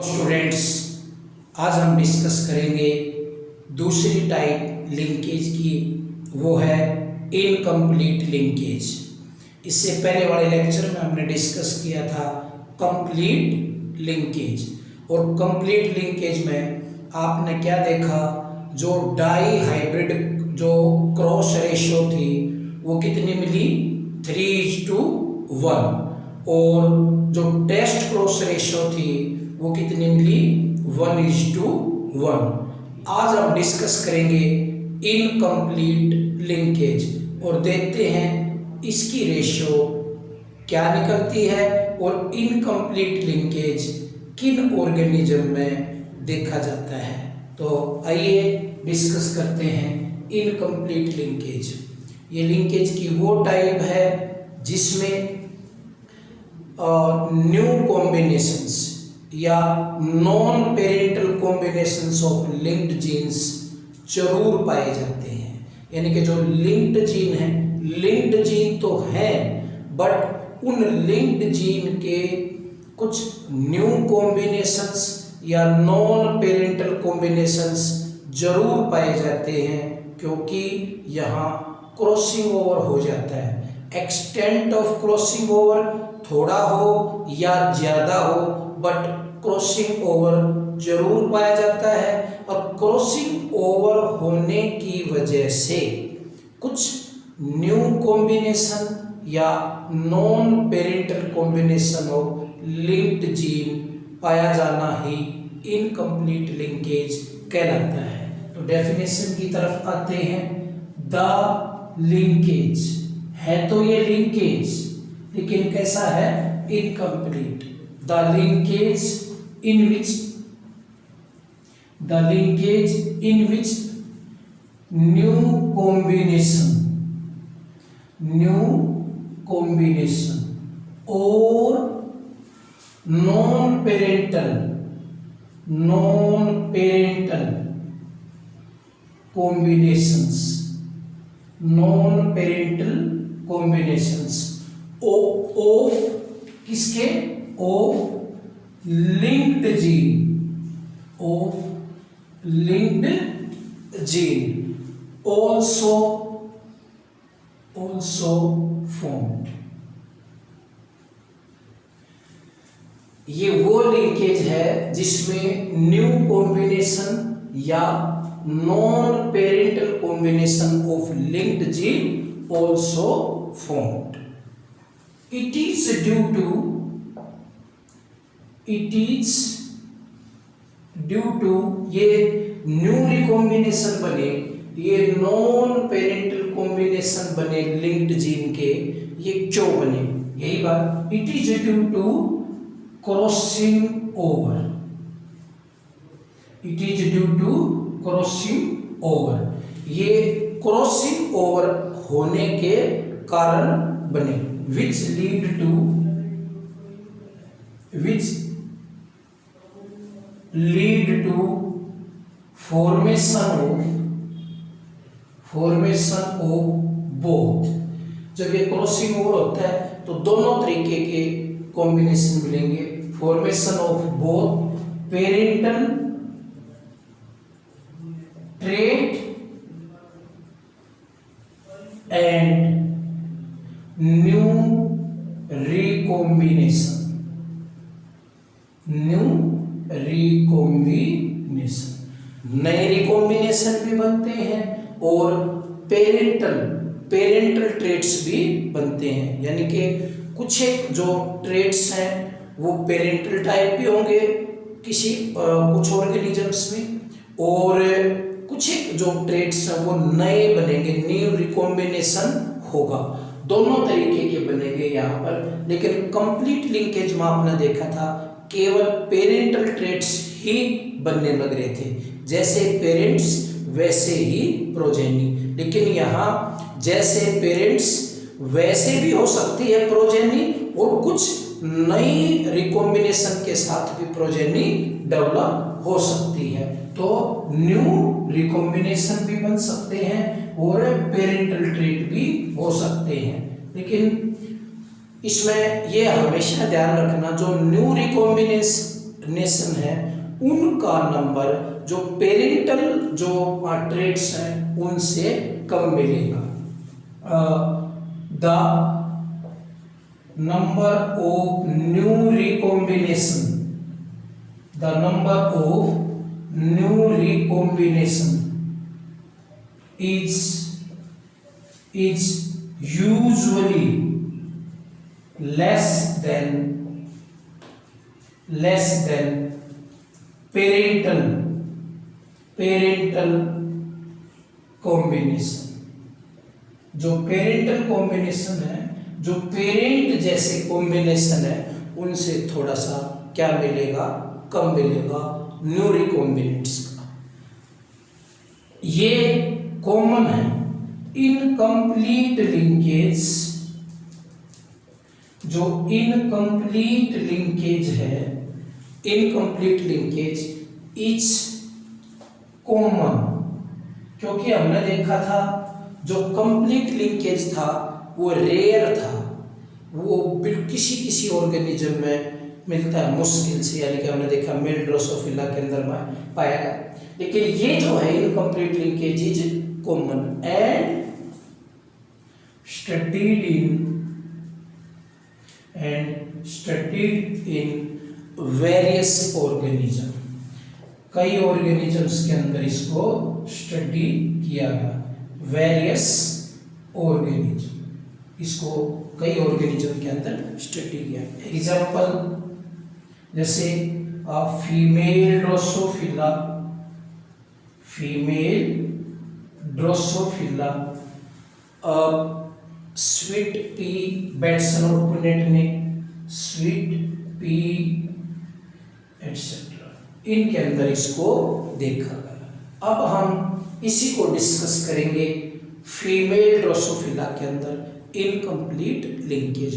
Students, आज हम discuss करेंगे दूसरी टाइप लिंकेज की, वो है इनकम्प्लीट लिंकेज। इससे पहले वाले लेक्चर में हमने डिस्कस किया था कंप्लीट लिंकेज, और कंप्लीट लिंकेज में आपने क्या देखा, जो डाई हाइब्रिड जो क्रॉस रेशियो थी वो कितनी मिली, 3:1, और जो टेस्ट क्रॉस रेशियो थी वो कितनी मिली, 1:1। आज हम डिस्कस करेंगे इनकम्प्लीट लिंकेज और देखते हैं इसकी रेशियो क्या निकलती है और इनकम्प्लीट लिंकेज किन ऑर्गेनिज्म में देखा जाता है। तो आइए डिस्कस करते हैं इनकम्प्लीट लिंकेज। ये लिंकेज की वो टाइप है जिसमें न्यू कॉम्बिनेशंस या non parental combinations of linked genes जरूर पाए जाते हैं। यानी कि जो लिंक्ड जीन है, लिंक्ड जीन तो है बट उन लिंक्ड जीन के कुछ न्यू कॉम्बिनेशंस या नॉन पेरेंटल कॉम्बिनेशंस जरूर पाए जाते हैं, क्योंकि यहाँ क्रॉसिंग ओवर हो जाता है। एक्सटेंट ऑफ क्रॉसिंग ओवर थोड़ा हो या ज़्यादा हो, बट क्रॉसिंग ओवर जरूर पाया जाता है। और क्रॉसिंग ओवर होने की वजह से कुछ न्यू कॉम्बिनेशन या non parental combination of linked gene पाया जाना ही इनकम्प्लीट लिंकेज कहलाता है। तो डेफिनेशन की तरफ आते हैं। द लिंकेज है तो ये लिंकेज, लेकिन कैसा है, incomplete. The linkage in which new combination और non parental combinations of किसके, of linked gene also formed। ये वो लिंकेज है जिसमें न्यू कॉम्बिनेशन या non parental combination of linked gene also formed। It is due to ये new recombination बने, ये नॉन पेरेंटल कॉम्बिनेशन बने लिंक्ड जीन के, ये क्यों बने, यही बात। It is due to crossing over. It is due to crossing over. ये क्रॉसिंग ओवर होने के कारण बने। which lead to formation of both। जब ये क्रॉसिंग ओवर होता है तो दोनों तरीके के कॉम्बिनेशन मिलेंगे। Formation of both parental trait and new recombination. नए रिकॉम्बिनेशन भी बनते हैं और पेरेंटल ट्रेट्स भी बनते हैं। यानी कि कुछ एक जो ट्रेट्स हैं वो पेरेंटल टाइप भी होंगे कुछ ऑर्गेनिजम्स में, और कुछ एक जो ट्रेट्स हैं वो नए बनेंगे, न्यू रिकॉम्बिनेशन होगा। दोनों तरीके के बनेंगे यहाँ पर। लेकिन कंप्लीट लिंकेज में आपने देखा था केवल पेरेंटल ट्रेट्स ही बनने लग रहे थे, जैसे पेरेंट्स वैसे ही प्रोजेनी। लेकिन यहाँ जैसे पेरेंट्स वैसे भी हो सकती है प्रोजेनी, और कुछ नई रिकॉम्बिनेशन के साथ भी प्रोजेनी डेवलप हो सकती है। तो न्यू रिकॉम्बिनेशन भी बन सकते हैं और पेरेंटल ट्रेट भी हो सकते हैं। लेकिन इसमें ये हमेशा ध्यान रखना, जो न्यू नेशन है उनका नंबर जो पेरेंटल जो ट्रेट्स हैं उनसे कम मिलेगा। The number of new recombination, the number of new recombination is usually less than parental combination। जो पेरेंटल कॉम्बिनेशन है, जो पेरेंट जैसे कॉम्बिनेशन है उनसे थोड़ा सा क्या मिलेगा, कम मिलेगा न्यू रिकॉम्बिनेंट्स का। ये कॉमन है। इनकम्प्लीट लिंकेज, जो इनकम्प्लीट लिंकेज है, इनकम्प्लीट लिंकेज इज कॉमन, क्योंकि हमने देखा था जो कंप्लीट लिंकेज था वो रेयर था, वो किसी ऑर्गेनिज्म में मिलता है मुश्किल से, यानी कि हमने देखा मेल ड्रोसोफिला के अंदर में पाया गया। लेकिन ये जो है incomplete linkage is common and studied in various organism, कई ऑर्गेनिजम्स के अंदर इसको स्टडी किया गया। वेरियस ऑर्गेनिज्म, इसको कई ऑर्गेनिज्म के अंदर स्टडी किया। एग्जाम्पल जैसे female Drosophila, sweet pea Batson और पुनेट ने स्वीट पी एटसेट्रा, इनके अंदर इसको देखा गया। अब हम इसी को डिस्कस करेंगे फीमेल ड्रोसोफिला के अंदर इनकम्प्लीट लिंकेज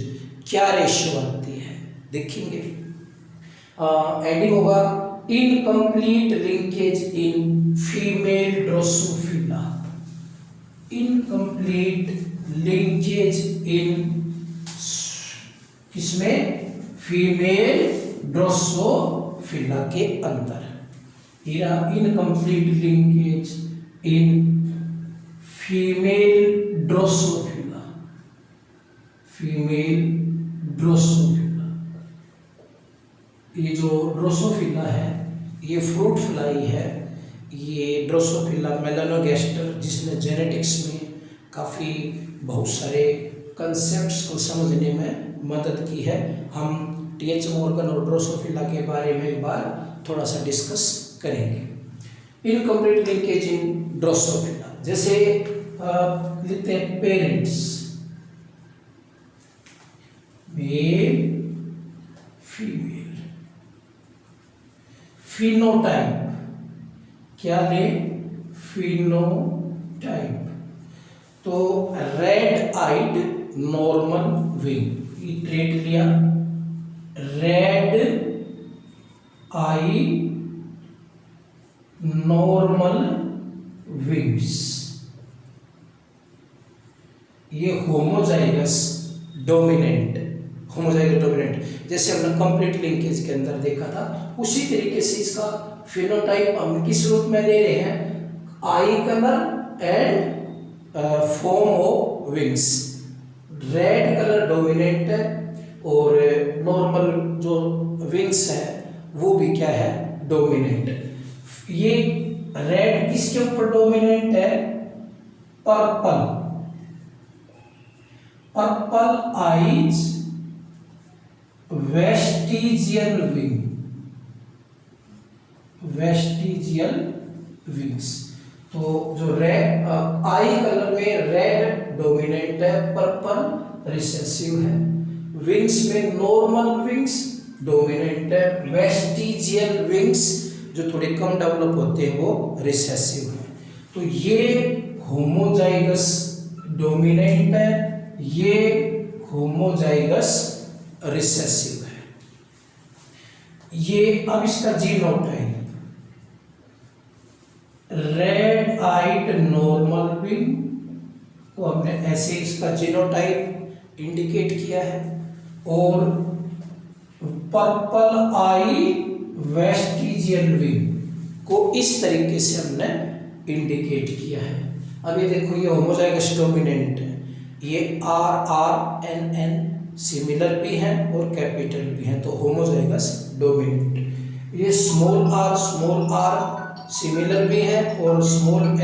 क्या रेशियो आती है, देखेंगे। एडिंग होगा incomplete linkage in female Drosophila, incomplete linkage इन किसमें, फीमेल ड्रोसोफिला के अंदर। Incomplete linkage in female Drosophila, ये जो ड्रोसोफिला है ये फ्रूट फ्लाई है। ये ड्रोसोफिला मेलानोगैस्टर, जिसने जेनेटिक्स में काफ़ी बहुत सारे कंसेप्ट्स को समझने में मदद की है। हम टी.एच. मॉर्गन और ड्रोसोफिला के बारे में एक बार थोड़ा सा डिस्कस करेंगे। इनकम्प्लीट लिंकेज इन ड्रोसोफिला, जैसे लिखते हैं पेरेंट्स, मेल फीमेल। फिनोटाइप क्या ले, फिनोटाइप तो रेड आइड नॉर्मल विंग, ये ट्रेट लिया, रेड आई नॉर्मल विंग्स। ये होमोजाइगस डोमिनेंट, जैसे हमने कंप्लीट लिंकेज के अंदर देखा था, उसी तरीके से इसका फिनोटाइप हम किस रूप में ले रहे हैं, आई colour and form of wings. Red colour dominant है और नॉर्मल जो विंग्स है वो भी क्या है, डोमिनेंट। ये रेड किसके ऊपर डोमिनेंट है, पर्पल आइज वेस्टिजियल विंग्स। तो जो रेड आई कलर में रेड डोमिनेंट है, पर्पल रिसेसिव है। विंग्स में नॉर्मल विंग्स डोमिनेंट है, वेस्टिजियल विंग्स जो थोड़े कम डेवलप होते हैं वो रिसेसिव है। तो ये होमोजाइगस डोमिनेंट है, ये होमोजाइगस रिसेसिव है। ये अब इसका genotype, red eyed normal wing को हमने ऐसे इसका जीनोटाइप इंडिकेट किया है, और पर्पल आई वेस्टिजियल विंग को इस तरीके से हमने इंडिकेट किया है। अब ये देखो, ये होमोजाइगस डोमिनेंट है, ये RRNN सिमिलर भी हैं और कैपिटल भी हैं, तो होमोजाइगस डोमिनेंट। ये स्मॉल r सिमिलर भी है और स्मॉल n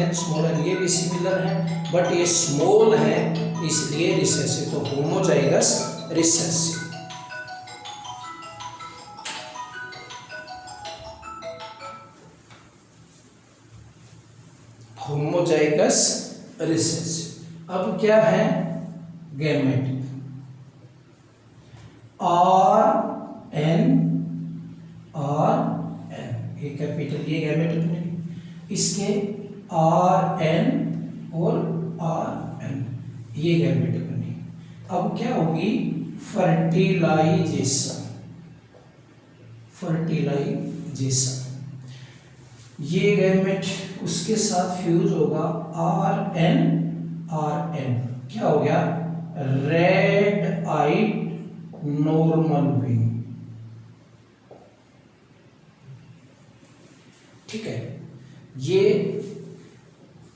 ये भी सिमिलर है, बट ये स्मॉल है इसलिए रिसेसिव, तो होमोजाइगस रिसेसिव। Homozygous recessive. अब क्या है गैमेट, RN ये कैपिटल, ये गैमेट अपने, इसके RN और RN ये गैमेट अपने। अब क्या होगी फर्टिलाइजेशन, ये गैमेट उसके साथ फ्यूज होगा RN, क्या हो गया रेड आइड नॉर्मल विंग, ठीक है। ये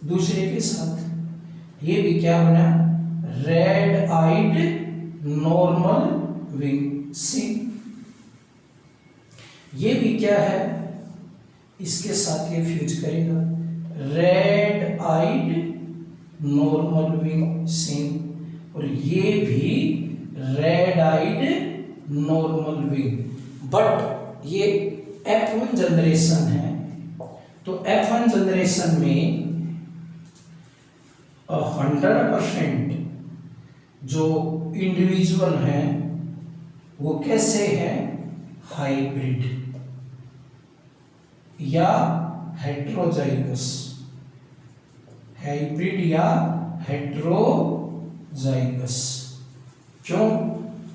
दूसरे के साथ ये भी क्या बना रेड आइड नॉर्मल विंग सी, ये भी क्या है इसके साथ ये फ्यूज करेगा red eyed normal wing same, और ये भी red eyed normal wing, but ये F1 जनरेशन है, तो F1 जनरेशन में 100% जो इंडिविजुअल हैं वो कैसे हैं हाइब्रिड या हेट्रोजाइगस, हाइब्रिड या हेट्रोजाइगस। क्यों?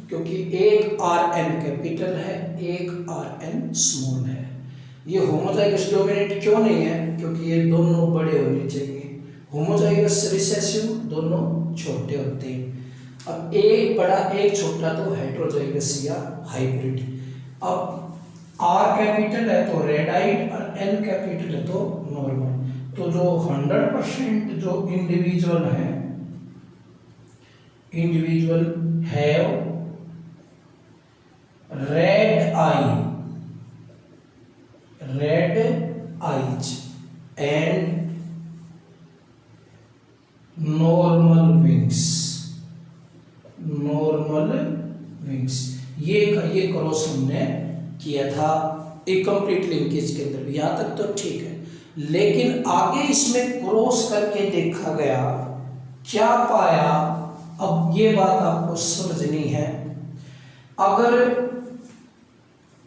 क्योंकि एक RN कैपिटल है, एक RN स्मॉल है। ये होमोजाइगस डोमिनेंट क्यों नहीं है? क्योंकि ये दोनों बड़े होने चाहिए। होमोजाइगस रिसेसिव दोनों छोटे होते हैं। अब एक बड़ा एक छोटा तो हेट्रोजाइगस या हाइब्रिड। अब R कैपिटल है तो रेड आइड और N कैपिटल है तो नॉर्मल। तो जो 100% जो इंडिविजुअल है, individual have read eyes and normal wings, ये क्रॉस हमने किया था इनकम्प्लीट लिंकेज के अंदर भी, यहां तक तो ठीक है। लेकिन आगे इसमें क्रॉस करके देखा गया, क्या पाया, अब ये बात आपको समझनी है। अगर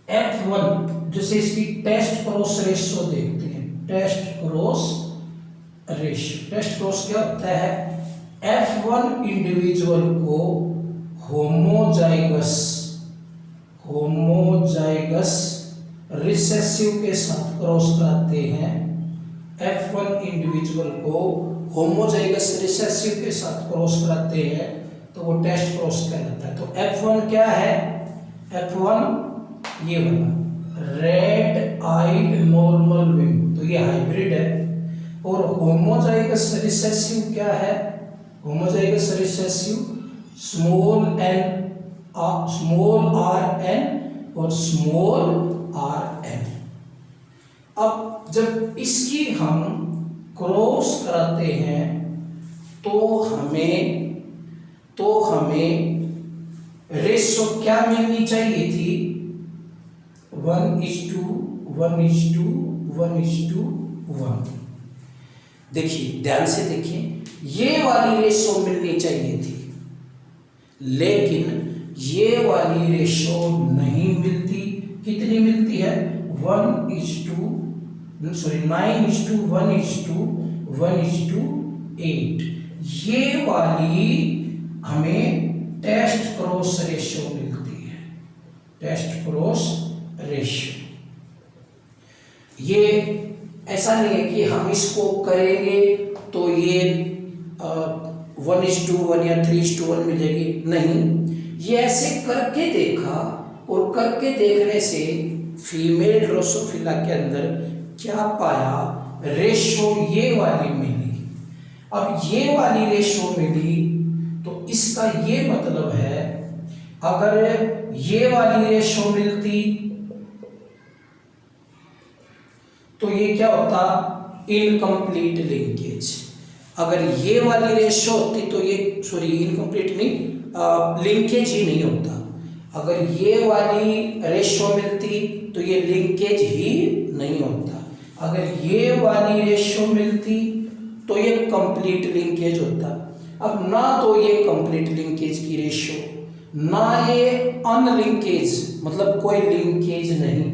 F1 जैसे इसकी टेस्ट क्रॉस रेशियो देखते हैं, टेस्ट क्रॉस क्या होता है? F1 इंडिविजुअल को होमोजाइगस रिसेसिव के साथ क्रॉस कराते हैं। F1 इंडिविजुअल को होमोजाइगस रिसेसिव के साथ क्रॉस कराते हैं तो वो टेस्ट क्रॉस कहलाता है। तो F1 क्या है? F1 ये वाला रेड आइड नॉर्मल विंग, तो ये हाइब्रिड है। और होमोजाइगस रिसेसिव क्या है? होमोजाइगस रिसेसिव स्मॉल rn और स्मॉल rn। अब जब इसकी हम क्रॉस कराते हैं तो हमें रेशो क्या मिलनी चाहिए थी? 1:1:1:1। देखिए ध्यान से देखिए, ये वाली रेशो मिलनी चाहिए थी, लेकिन ये वाली रेशो नहीं मिलती। कितनी मिलती है? 9:1:1:8। ये वाली हमें टेस्ट क्रॉस रेशियो मिलती है, टेस्ट क्रॉस रेशियो। ये ऐसा नहीं है कि हम इसको करेंगे तो ये 1:1 या 3:1 मिलेगी, नहीं। ये ऐसे करके देखा और करके देखने से फीमेल ड्रोसोफिला के अंदर क्या पाया, रेशो ये वाली मिली। अब ये वाली रेशो मिली तो इसका ये मतलब है अगर ये वाली रेशो मिलती तो ये क्या होता, इनकम्प्लीट लिंकेज। अगर ये वाली रेशो होती तो ये सॉरी इनकम्प्लीट नहीं, लिंकेज ही नहीं होता। अगर ये वाली रेशो मिलती तो ये लिंकेज ही नहीं होता। अगर ये वाली रेशो मिलती तो ये कंप्लीट लिंकेज होता। अब ना तो ये कंप्लीट लिंकेज की रेशो, ना ये अनलिंकेज, मतलब कोई लिंकेज नहीं।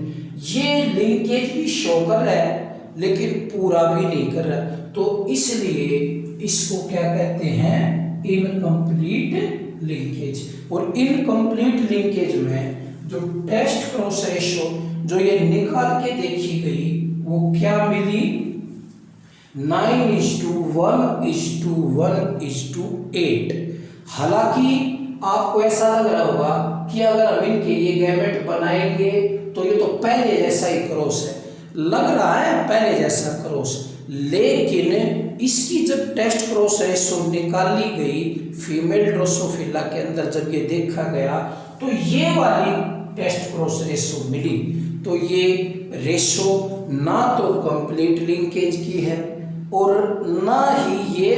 ये लिंकेज भी शो कर रहा है लेकिन पूरा भी नहीं कर रहा, तो इसलिए इसको क्या कहते हैं, इनकम्प्लीट लिंकेज। और इनकम्प्लीट लिंकेज में जो टेस्ट क्रॉस रेशो जो ये निकाल के देखी गई वो क्या मिली, 9:1:1:8। हालांकि आपको ऐसा लग रहा होगा कि अगर हम इनके ये गैमेट बनाएंगे तो ये तो पहले जैसा ही क्रॉस है, लग रहा है पहले जैसा क्रॉस, लेकिन इसकी जब टेस्ट क्रॉस रेशो निकाली गई फीमेल ड्रोसोफिला के अंदर, जब ये देखा गया तो ये वाली टेस्ट क्रॉस रेशो मिली। तो ये रेशो ना तो कंप्लीट लिंकेज की है और ना ही ये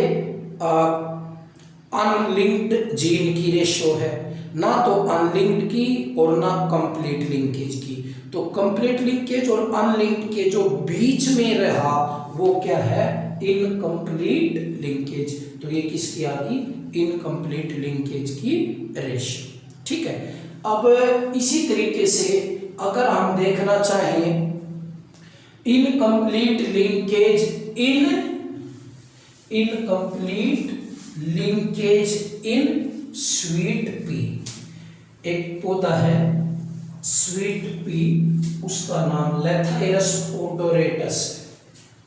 अनलिंक्ड जीन की रेशो है, ना तो अनलिंक्ड की और ना कंप्लीट लिंकेज की। तो कंप्लीट लिंकेज और अनलिंक्ड के जो बीच में रहा वो क्या है, इनकम्प्लीट लिंकेज। तो ये किसकी आ गई, इनकम्प्लीट लिंकेज की रेशो। ठीक है। अब इसी तरीके से अगर हम देखना चाहें incomplete linkage incomplete linkage in sweet pea, एक पौधा है स्वीट पी, उसका नाम Lathyrus odoratus,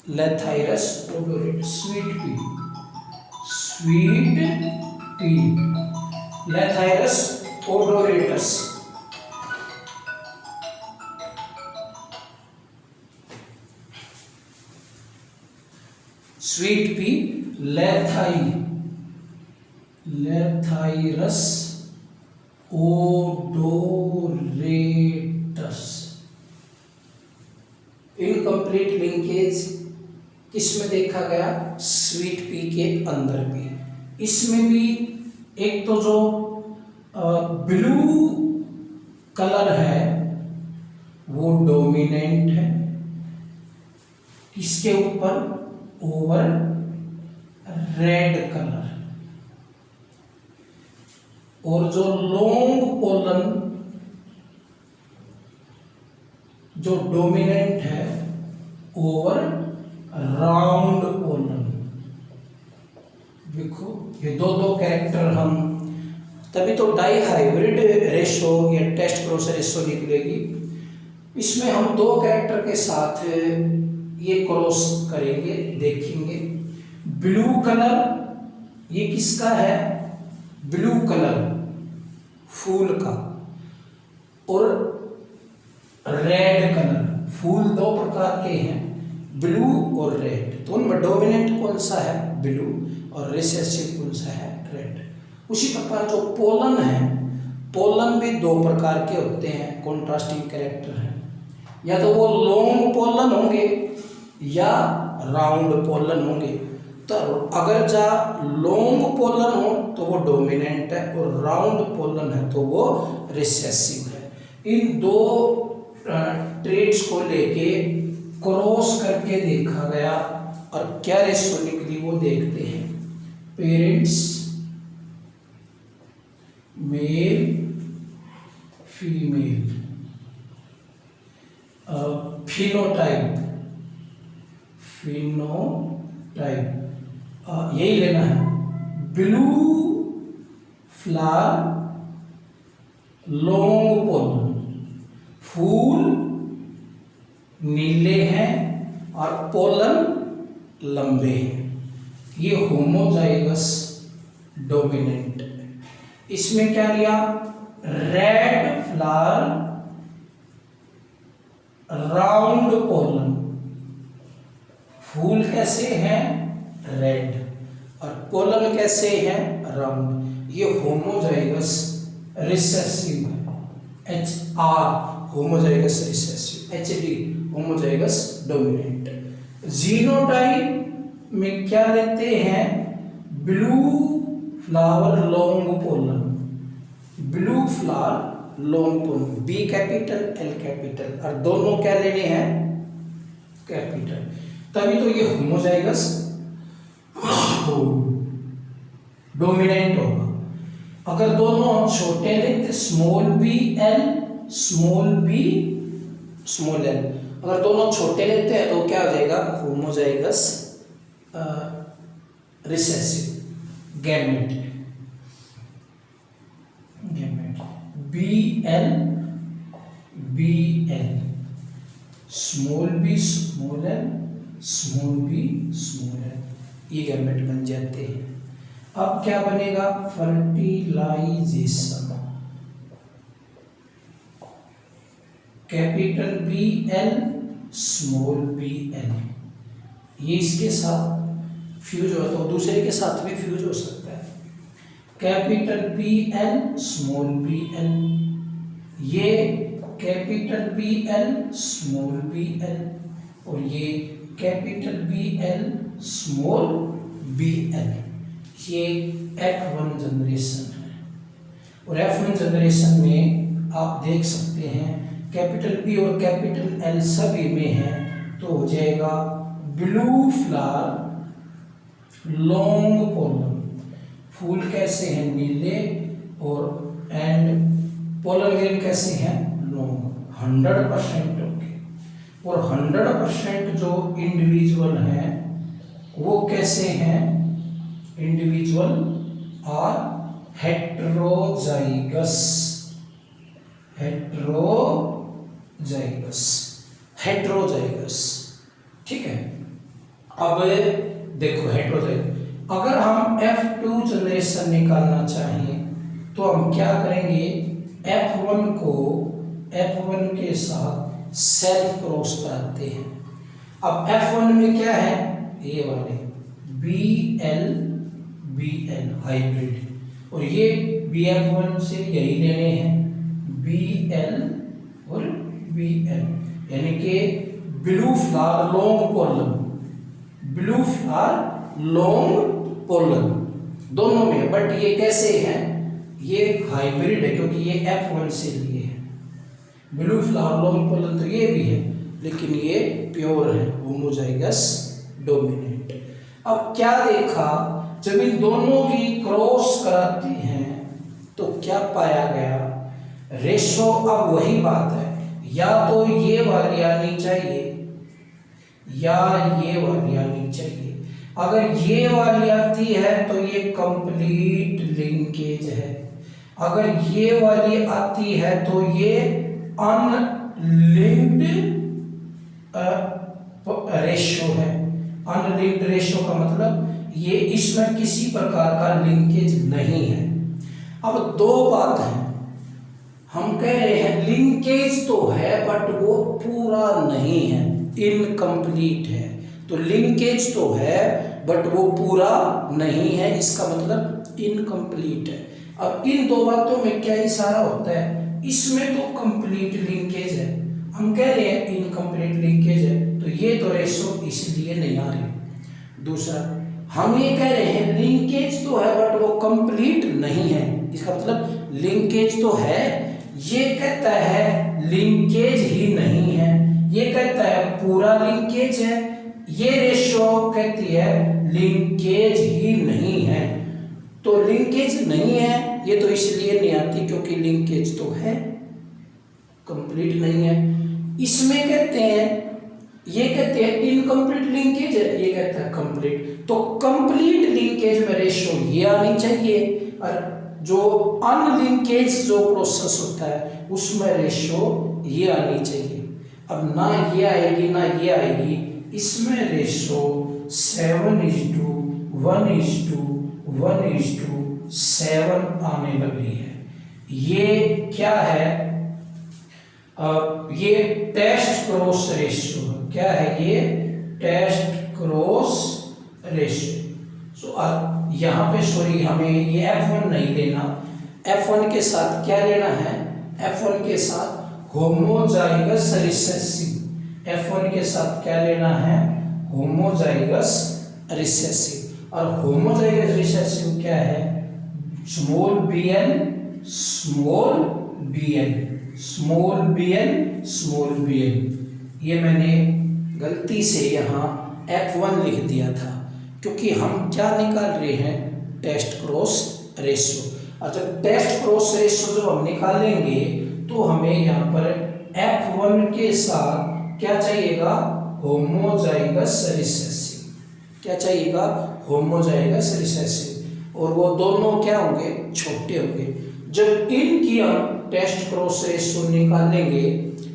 Lathyrus odoratus, sweet pea, Lathyrus odoratus. Sweet pea Lathyrus odoratus. Incomplete linkage किसमें देखा गया, स्वीट पी के अंदर भी। इसमें भी एक तो जो ब्लू कलर है वो डोमिनेंट है, किसके ऊपर, ओवर रेड कलर। और जो लॉन्ग पोलन जो डोमिनेंट है ओवर राउंड पोलन। देखो ये दो कैरेक्टर हम, तभी तो डाई हाइब्रिड रेशो या टेस्ट क्रॉस रेशो निकलेगी। इसमें हम दो कैरेक्टर के साथ ये क्रॉस करेंगे, देखेंगे। ब्लू कलर ये किसका है, ब्लू कलर फूल का, और रेड कलर, फूल दो प्रकार के हैं, ब्लू और रेड। तो उनमें डोमिनेंट कौन सा है, ब्लू, और रिसेसिव कौन सा है, रेड। उसी प्रकार जो पोलन है, पोलन भी दो प्रकार के होते हैं, कॉन्ट्रास्टिंग कैरेक्टर है, या तो वो लॉन्ग पोलन होंगे या राउंड पोलन होंगे। तो अगर जा लॉन्ग पोलन हो तो वो डोमिनेंट है, और राउंड पोलन है तो वो रिसेसिव है। इन दो ट्रेड्स को लेके क्रॉस करके देखा गया और क्या रेशो निकली वो देखते हैं। पेरेंट्स मेल फीमेल, फिनोटाइप यही लेना है। ब्लू फ्लावर, लॉन्ग पोलन, फूल नीले हैं और पोलन लंबे हैं। ये होमोजाइगस डोमिनेंट। इसमें क्या लिया, रेड फ्लावर राउंड पोलन, फूल कैसे हैं रेड और पोलन कैसे हैं राउंड। ये होमोजाइगस रिसेसिव है, HR homozygous recessive, HD homozygous dominant. Genotype में क्या लेते हैं, blue flower long pollen, blue flower long pollen, B capital L capital, और दोनों क्या लेने हैं कैपिटल, तभी तो ये होमोजाइगस डोमिनेंट होगा। अगर दोनों छोटे लेते small b l small b small l, अगर दोनों छोटे लेते हैं तो क्या हो जाएगा homozygous recessive gamete, BL BL, small b small l small b small l, ये गैमेट बन जाते हैं। अब क्या बनेगा fertilization, capital BL small bl, ये इसके साथ फ्यूज होता है, दूसरे के साथ भी फ्यूज हो सकता है। कैपिटल BL स्मॉल bl, ये कैपिटल BL स्मॉल bl, और ये कैपिटल BL स्मॉल bl, ये F1 जनरेशन है। और F1 जनरेशन में आप देख सकते हैं कैपिटल B और कैपिटल L सभी में है, तो हो जाएगा ब्लू फ्लावर लॉन्ग पोलन, फूल कैसे हैं नीले, और एंड पोलन ग्रेन कैसे हैं लॉन्ग, 100% होंगे। और 100% जो इंडिविजुअल हैं वो कैसे हैं, इंडिविजुअल और हेट्रोजाइगस, हेट्रोजाइगस, ठीक है। अब देखो हेट्रोजाइगस, अगर हम F2 जनरेशन निकालना चाहें तो हम क्या करेंगे, F1 को F1 के साथ सेल्फ क्रॉस कराते हैं। अब F1 में क्या है, ये वाले BL हाइब्रिड, और ये BF1 से यही लेने हैं BL और BL, यानी कि blue flower long pollen, blue flower long pollen दोनों में, बट ये कैसे हैं, ये हाइब्रिड है क्योंकि ये F1 से लिए है। ब्लू फ्लावर लॉन्ग पोलन तो ये भी है, लेकिन ये प्योर है होमोजाइगस डोमिनेंट। अब क्या देखा, जब इन दोनों की क्रॉस कराती हैं तो क्या पाया गया, रेशो अब वही बात है, या तो ये वाली आनी चाहिए या ये वाली आनी चाहिए। अगर ये वाली आती है तो ये कंप्लीट लिंकेज है, अगर ये वाली आती है तो ये अनलिंक्ड रेशो है। अनलिंक्ड रेशो का मतलब ये इसमें किसी प्रकार का लिंकेज नहीं है। अब दो बात है, हम कह रहे हैं लिंकेज तो है बट वो पूरा नहीं है, इनकम्प्लीट है। तो लिंकेज तो है बट वो पूरा नहीं है, इसका मतलब इनकम्प्लीट है। अब इन दो बातों में क्या इशारा होता है, इसमें तो कंप्लीट लिंकेज है, हम कह रहे हैं इनकम्प्लीट लिंकेज है, तो ये तो रेशो इसलिए नहीं आ रही। दूसरा, हम ये कह रहे हैं लिंकेज तो है बट वो कंप्लीट नहीं है, इसका मतलब लिंकेज तो है, ये कहता है लिंकेज ही नहीं है, ये कहता है पूरा लिंकेज है, ये रेशो कहती है लिंकेज ही नहीं है। तो लिंकेज नहीं है ये तो इसलिए नहीं आती क्योंकि लिंकेज तो है, कंप्लीट नहीं है। इसमें कहते हैं, ये कहते हैं इनकम्प्लीट लिंकेज है, ये कहता है कंप्लीट। तो कंप्लीट लिंकेज में रेशो ये आनी चाहिए, और जो अनलिंकेज जो प्रोसेस होता है उसमें रेशो ये आनी चाहिए। अब ना ये आएगी ना ये आएगी, इसमें रेशो 7:1:1:7 आने लगी है। ये क्या है, ये टेस्ट क्रॉस रेशियो है। क्या है ये? Test cross ratio. सो यहाँ पे सॉरी हमें ये F1 नहीं लेना, F1 के साथ क्या लेना है? F1 के साथ होमोजाइगस रिसेसिव। F1 के साथ क्या लेना है? Homozygous recessive. और होमोजाइगस रिसेसिव क्या है? Small bn small bn small bn small bn। ये मैंने गलती से यहाँ F1 लिख दिया था क्योंकि हम क्या निकाल रहे हैं? Test cross ratio. और जब टेस्ट क्रॉस रेशियो जब हम निकालेंगे तो हमें यहाँ पर F1 के साथ क्या चाहिएगा? Homozygous recessive. क्या चाहिएगा? Homozygous recessive. और वो दोनों क्या होंगे? छोटे होंगे। जब इनकी हम टेस्ट क्रॉस रेशियो निकालेंगे,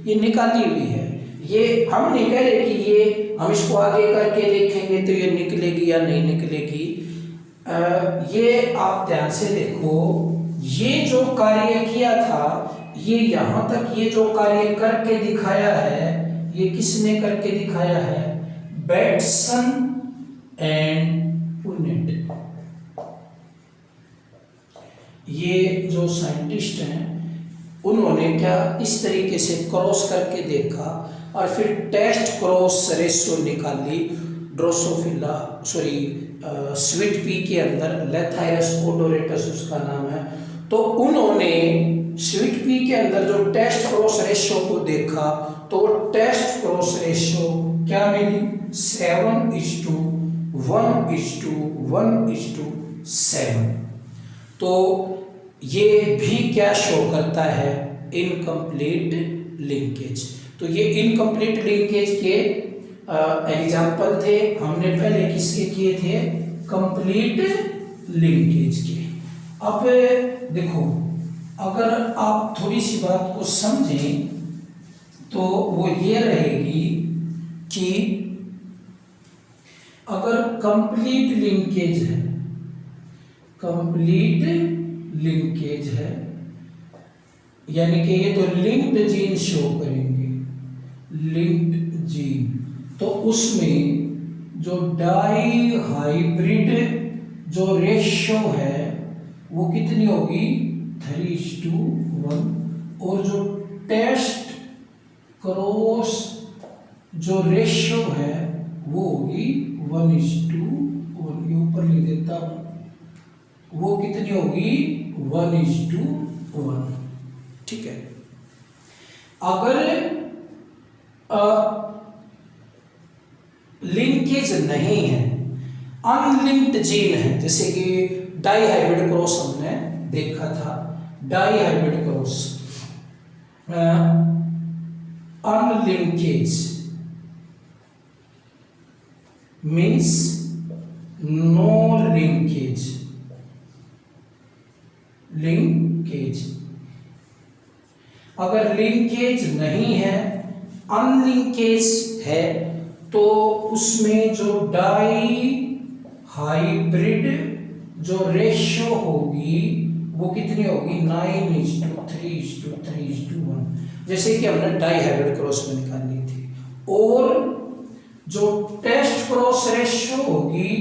ये निकाली हुई है, ये हम नहीं कह रहे कि ये हम इसको आगे करके देखेंगे तो ये निकलेगी या नहीं निकलेगी। ये आप ध्यान से देखो, ये जो कार्य किया था, ये यहाँ तक ये जो कार्य करके दिखाया है, ये किसने करके दिखाया है? Bateson and Punnett. ये जो साइंटिस्ट हैं उन्होंने क्या इस तरीके से क्रॉस करके देखा और फिर टेस्ट क्रॉस रेशियो निकाली। ड्रोसोफिला स्वीट पी के अंदर लेथाइरस ओडोरेटस उसका नाम है। तो उन्होंने स्वीट पी के अंदर जो टेस्ट क्रॉस रेशियो को देखा तो वो टेस्ट क्रॉस रेशियो क्या मिली? 7:1:1:7। तो ये भी क्या शो करता है? Incomplete linkage. तो ये इनकम्प्लीट लिंकेज के एग्जाम्पल थे। हमने पहले किसके किए थे? कंप्लीट लिंकेज के। अब देखो, अगर आप थोड़ी सी बात को समझें तो वो ये रहेगी कि अगर कंप्लीट लिंकेज है, कंप्लीट लिंकेज है यानी कि ये तो लिंक्ड जीन शो करेंगे, लिंक्ड जीन, तो उसमें जो डाई हाइब्रिड जो रेशियो है वो कितनी होगी? 3:1। और जो टेस्ट क्रॉस जो रेशियो है वो होगी 1:1। ये ऊपर लिख देता हूं, वो कितनी होगी? 1:1। ठीक है। अगर लिंकेज नहीं है, अनलिंक्ड जीन है, जैसे कि डाई हाइब्रिड क्रॉस हमने देखा था, dihybrid cross, unlinkage means no linkage, linkage. अगर लिंकेज नहीं है, अनलिंकेज है, तो उसमें जो डाई हाइब्रिड जो रेशियो होगी वो कितनी होगी? 9:3:3:1, जैसे कि हमने डाई हाइब्रिड क्रॉस में निकाली थी। और जो टेस्ट क्रॉस रेशियो होगी,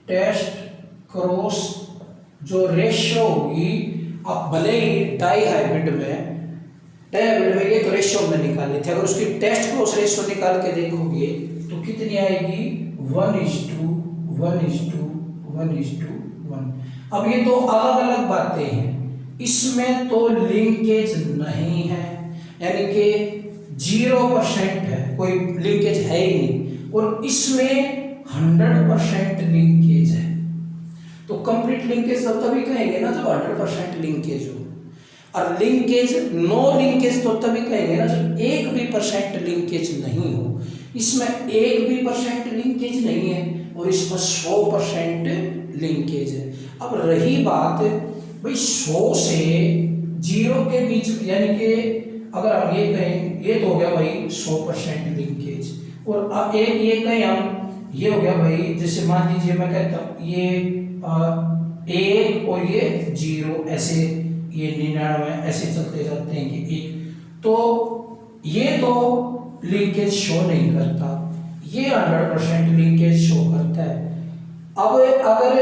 टेस्ट क्रॉस जो रेशियो होगी, अब भले ही डाई हाइब्रिड में ये तो रेशियो में निकाले थे, अगर उसकी टेस्ट क्रॉस रेशियो निकाल के देखोगे तो कितनी आएगी? 1:1:1:1। अब ये तो अलग अलग बातें हैं, इसमें तो लिंकेज नहीं है, यानी कि 0% है, कोई लिंकेज है ही नहीं, और इसमें 100% लिंकेज है। तो कंप्लीट लिंकेज तभी कहेंगे ना जब 100% लिंकेज हो, और लिंकेज नो लिंकेज तो तभी कहेंगे ना जब 1% लिंकेज नहीं हो। इसमें 1% लिंकेज नहीं है और इसमें 100% लिंकेज है। अब रही बात भाई 100 से 0 के बीच, यानी कि अगर हम ये कहें, ये तो हो गया भाई 100% लिंकेज, और एक ये कहें हम, ये हो गया भाई, जैसे मान लीजिए मैं कहता हूँ ये 1 और ये 0, ऐसे ये 99 ऐसे चलते जाते हैं कि 1, तो ये तो लिंकेज शो नहीं करता, ये 100% लिंकेज शो करता है। अब अगर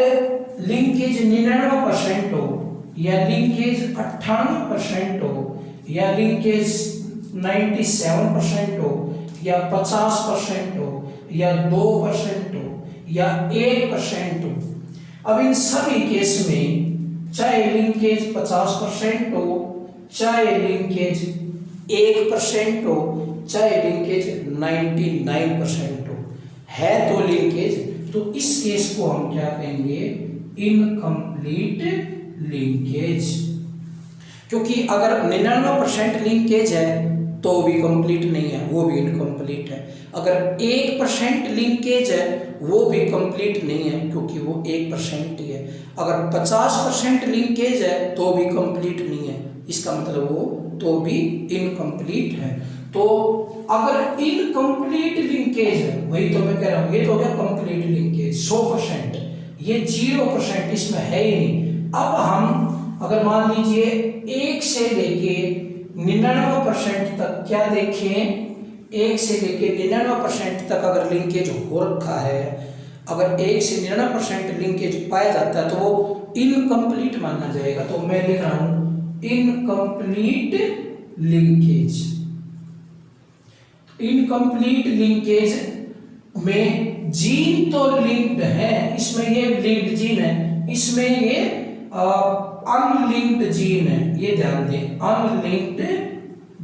लिंकेज 99% हो या लिंकेज 98% हो या लिंकेज 97% हो या 50% हो या 2% हो या 1% हो, अब इन सभी केस में चाहे लिंकेज 50% हो, चाहे लिंकेज 1% हो, चाहे लिंकेज 99% हो, है तो लिंकेज, तो इस केस को हम क्या कहेंगे, इनकम्प्लीट लिंकेज। क्योंकि अगर 99% लिंकेज है तो भी कंप्लीट नहीं है, वो भी इनकम्प्लीट है। अगर 1% लिंकेज है वो भी कंप्लीट नहीं है, क्योंकि वो 1% ही है। अगर 50% लिंकेज है तो भी कंप्लीट नहीं है, इसका मतलब वो तो भी इनकम्प्लीट है। तो अगर इनकम्प्लीट लिंकेज है, वही तो मैं कह रहा हूँ, ये तो हो गया कंप्लीट लिंकेज 100%, ये 0% इसमें है ही नहीं। अब हम अगर मान लीजिए 1 से लेके 99% तक क्या देखें, 1 से लेके 99% तक अगर लिंकेज हो रखा है, अगर 1 से 99% लिंकेज पाया जाता है तो वो इनकम्प्लीट माना जाएगा। तो मैं लिख रहा हूं इनकम्प्लीट लिंकेज। इनकम्प्लीट लिंकेज में जीन तो लिंक्ड है, इसमें ये लिंक्ड जीन है, इसमें ये अनलिंक्ड जीन है, ये ध्यान दें, अनलिंक्ड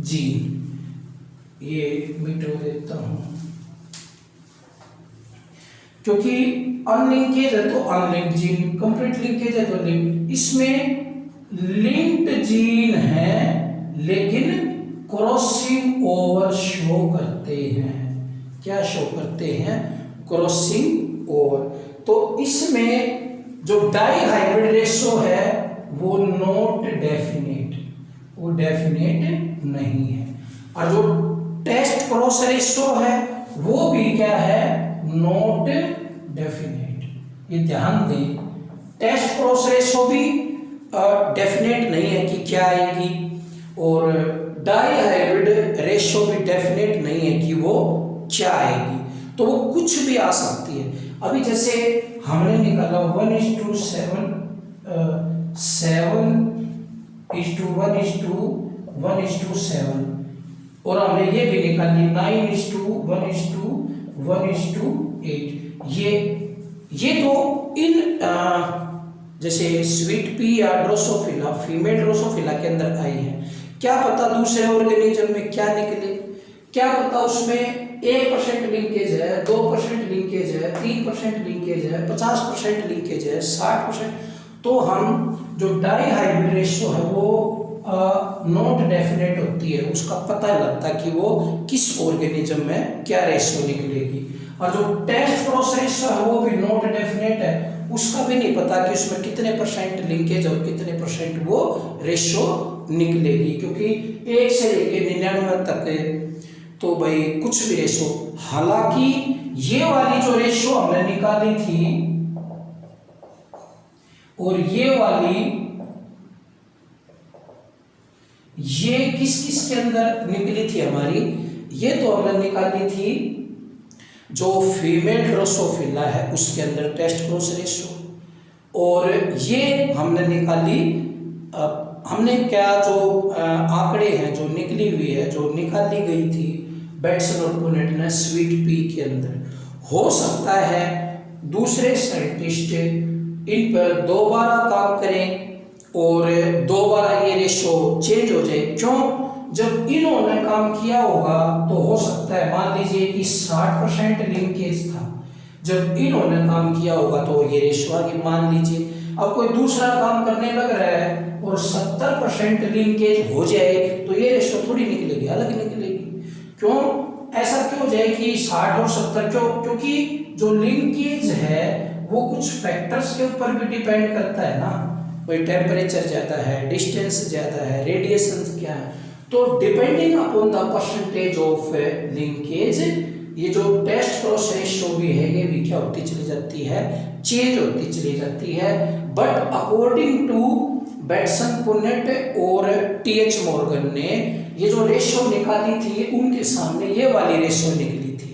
जीन। ये मिटो देता हूं, क्योंकि अनलिंकेज है तो अनलिंक्ड जीन, कंप्लीट लिंकेज है तो लिंक्ड। इसमें लिंक्ड जीन है लेकिन क्रॉसिंग ओवर शो करते हैं। क्या शो करते हैं? Crossing over. तो इसमें जो डाई हाइब्रिड रेशो है वो नॉट डेफिनेट, वो डेफिनेट नहीं है। और जो टेस्ट क्रॉस रेशो है वो भी क्या है? Not definite. ये ध्यान दें, टेस्ट क्रॉस रेशो भी डेफिनेट नहीं है कि क्या आएगी, और डाई हाइब्रिड रेशो भी डेफिनेट नहीं है कि वो क्या आएगी, तो वो कुछ भी आ सकती है। अभी जैसे हमने निकाला 1:7, 7:1:1:7, और हमने ये भी निकाली 9:1:1:8। ये तो इन जैसे स्वीट पी या ड्रोसोफिला, फीमेल ड्रोसोफिला के अंदर आई है। क्या पता दूसरे ऑर्गेनिज्म में क्या निकले, क्या पता उसमें 1% लिंकेज है, 2% लिंकेज है, 3% लिंकेज है, 50% लिंकेज है, 60%। तो हम जो डाई हाइब्रिड रेशो है वो नॉट डेफिनेट होती है, उसका पता लगता कि वो किस ऑर्गेनिज्म में क्या रेशो निकलेगी। और जो टेस्ट क्रॉस रेशो है वो भी नॉट डेफिनेट है, उसका भी नहीं पता कि उसमें कितने % लिंकेज और कितने % वो रेशो निकलेगी, क्योंकि 1 से लेके 99 तक तो भाई कुछ भी रेशो। हालांकि ये वाली जो रेशो हमने निकाली थी और ये वाली, ये किस किस के अंदर निकली थी हमारी, ये तो हमने निकाली थी जो फीमेल ड्रोसोफिला है उसके अंदर टेस्ट क्रॉस रेशो, और ये हमने निकाली हमने क्या जो आंकड़े हैं जो निकली हुई है, जो निकाली गई थी बेटसन और पुनेट ने स्वीट पी के अंदर। हो सकता है दूसरे साइंटिस्ट इन पर दोबारा काम करें और दोबारा ये रेशो चेंज हो जाए। क्यों? जब इन्होंने काम किया होगा तो हो सकता है, मान लीजिए कि 60% लिंकेज था, जब इन्होंने काम किया होगा तो ये रेशो आगे मान लीजिए। अब कोई दूसरा काम करने लग रहा है और 70% लिंकेज हो जाए तो ये रेशो थोड़ी निकलेगी, अलग निकलेगी। क्यों ऐसा क्यों हो जाए कि 60 और 70? क्योंकि जो लिंकेज है वो कुछ फैक्टर्स के ऊपर भी डिपेंड करता है ना, कोई टेम्परेचर ज़्यादा है, डिस्टेंस ज़्यादा है, रेडिएशन क्या है, तो depending upon the percentage of linkage ये जो टेस्ट क्रॉस रेशो भी है ये भी क्या होती चली जाती है? चेंज होती चली जाती है। But according to Bateson Punnett और TH मॉर्गन ने ये जो रेशो निकाली थी उनके सामने ये वाली रेशो निकली थी।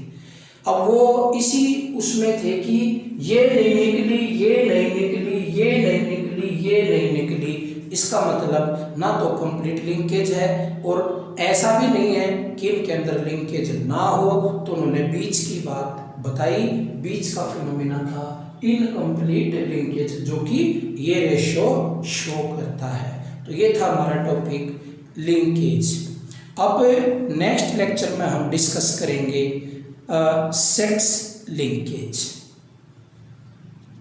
अब वो इसी उसमें थे कि ये नहीं निकली, ये नहीं निकली, ये नहीं निकली, ये नहीं निकली। इसका मतलब ना तो कंप्लीट लिंकेज है और ऐसा भी नहीं है कि इनके अंदर लिंकेज ना हो। तो उन्होंने बीच की बात बताई, बीच का फिनोमिना था इनकम्प्लीट लिंकेज, जो कि ये रेशो शो करता है। तो ये था हमारा टॉपिक लिंकेज। अब नेक्स्ट लेक्चर में हम डिस्कस करेंगे सेक्स लिंकेज।